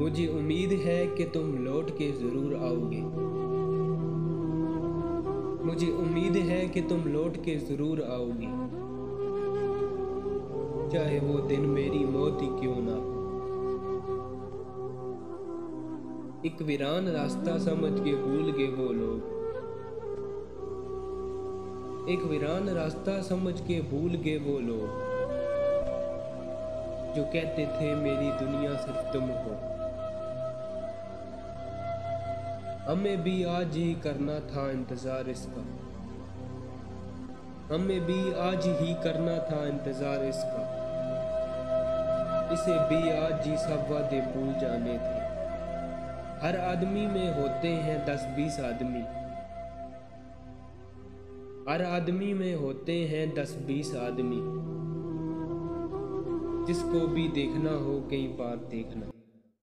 मुझे उम्मीद है कि तुम लौट के ज़रूर आओगे। मुझे उम्मीद है कि तुम लौट के ज़रूर आओगे, चाहे वो दिन मेरी मौत ही क्यों ना हो। एक वीरान रास्ता समझ के भूल गए वो लोग, एक वीरान रास्ता समझ के भूल गए वो लोग, जो कहते थे मेरी दुनिया सिर्फ तुम हो। हमें भी आज ही करना था इंतज़ार इसका, हमें भी आज ही करना था इंतज़ार इसका, इसे भी आज ही सब वादे भूल जाने थे। हर आदमी में होते हैं 10-20 आदमी, हर आदमी में होते हैं 10-20 आदमी, जिसको भी देखना हो कई बार देखना।